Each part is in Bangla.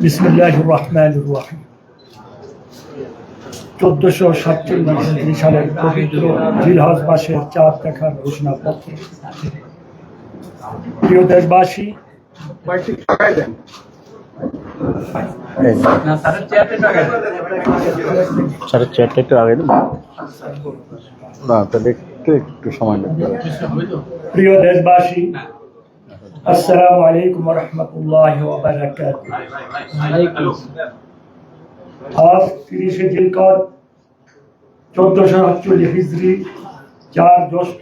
বিসমিল্লাহির রহমানির রহিম। 1447 সালের পবিত্র জিলহজ মাসের চাঁদ দেখার ঘোষণাপত্র। প্রিয় দেশবাসী, একটু আগে না তাহলে একটু সময় লাগবে। প্রিয় দেশবাসী, আসসালামু আলাইকুম ওয়া রাহমাতুল্লাহি ওয়া বারাকাতুহু। আজ 30 জিলকদ 1448 হিজরি 4 জ্যৈষ্ঠ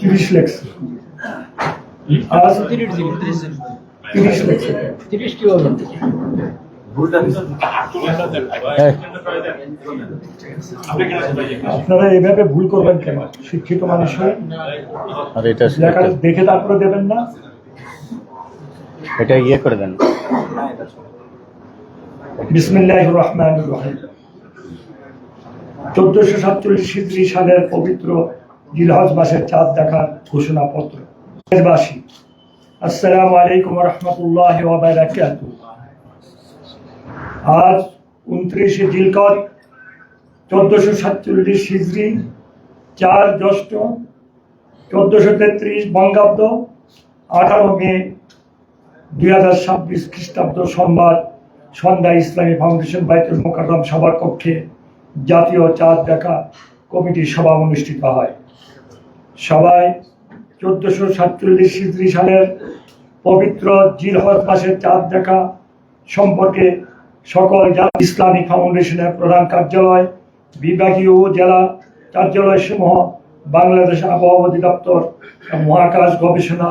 30 লেখছে। আজ 30 লেখছে। আপনারা এভাবে ভুল করবেন কেন? শিক্ষিত মানুষ হয়ে লেখা দেখে তারপরে দেবেন না। এটা ইয়ে করে দেন। বিসমিল্লাহির রহমানির রহিম। 1447 হিজরি সালের পবিত্র জিলহজ মাসের চাঁদ দেখার ঘোষণাপত্র। দেশবাসী, আসসালামু আলাইকুম ওয়া রাহমাতুল্লাহি ওয়া বারাকাতুহু। আজ 29 জিলকদ 1447 হিজরি 4 জ্যৈষ্ঠ 1433 বঙ্গাব্দ 18 মে 2026 খ্রিস্টাব্দ সোমবার সন্ধ্যা ইসলামী ফাউন্ডেশন বাইতুল মোকাররম সভাকক্ষে জাতীয় চাঁদ দেখা কমিটির সভা অনুষ্ঠিত হয়। সভায় 1447 হিজরি সালের পবিত্র জিলহজ মাসের চাঁদ দেখা সম্পর্কে সকল ইসলামিক ফাউন্ডেশনের প্রধান কার্যালয়, বিভাগীয় ও জেলা কার্যালয় সমূহ, বাংলাদেশ আবহাওয়া অধিদপ্তর, মহাকাশ গবেষণা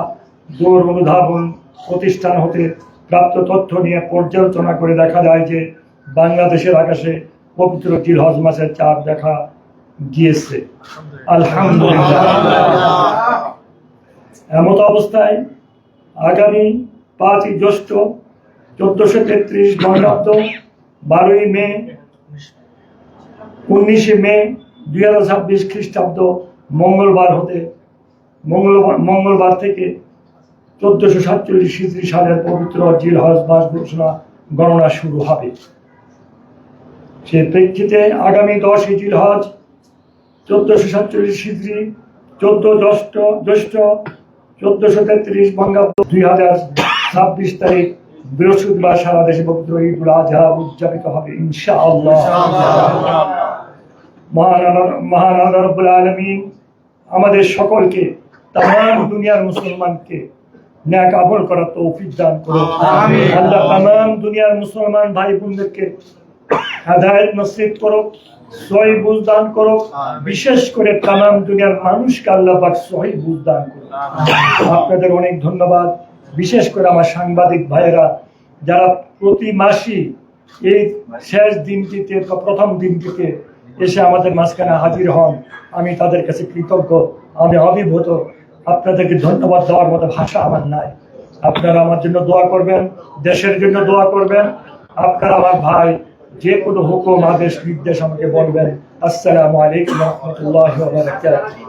দৌড় অনুধাবন প্রতিষ্ঠান হতে প্রাপ্ত তথ্য নিয়ে পর্যালোচনা করে দেখা যায় যে বাংলাদেশের আকাশে পবিত্র জিলহজ মাসের চাঁদ দেখা গিয়েছে, আলহামদুলিল্লাহ। এমত অবস্থায় আগামী 5 জ্যৈষ্ঠ 1433 বঙ্গাব্দ 12 মে 19 মে 2026 খ্রিস্টাব্দ মঙ্গলবার থেকে 1447 হিজরি সালের পবিত্র জিলহজ মাস গণনা শুরু হবে। সে প্রেক্ষিতে আগামী 10 জিলহজ 1447 হিজরি 14 জ্যৈষ্ঠ 1433 বঙ্গাব্দ 2026 তারিখ বৃহস্পতিবার সারা দেশে পবিত্র ঈদুল আজহা উদযাপিত হবে ইনশাআল্লাহ। মহান আল্লাহ রাব্বুল আলামিন আমাদের সকলকে, তামাম দুনিয়ার মুসলমানকে নেক আমল করার তৌফিক দান করুন। আল্লাহ তামাম দুনিয়ার মুসলমান ভাই বোনদেরকে হেদায়েত নসিব করুক, সহি বুঝ দান করুক। বিশেষ করে তামাম দুনিয়ার মানুষকে আল্লাহ পাক সহি বুঝ দান করুক। আপনাদের অনেক ধন্যবাদ। বিশেষ করে আমার সাংবাদিক ভাইয়েরা যারা প্রতি মাসই এই শেষ দিনটিতে, প্রথম দিনটিতে এসে আমাদের মাঝখানে হাজির হন, আমি তাদের কাছে কৃতজ্ঞ, আমি অভিভূত। আপনাদেরকে ধন্যবাদ দেওয়ার মতো ভাষা আমার নাই। আপনারা আমার জন্য দোয়া করবেন, দেশের জন্য দোয়া করবেন। আপনারা আমার ভাই, যে কোনো হুকুম আদেশ নির্দেশ আমাকে বলবেন। আসসালামু আলাইকুম ওয়া রাহমাতুল্লাহি ওয়া বারাকাতুহু।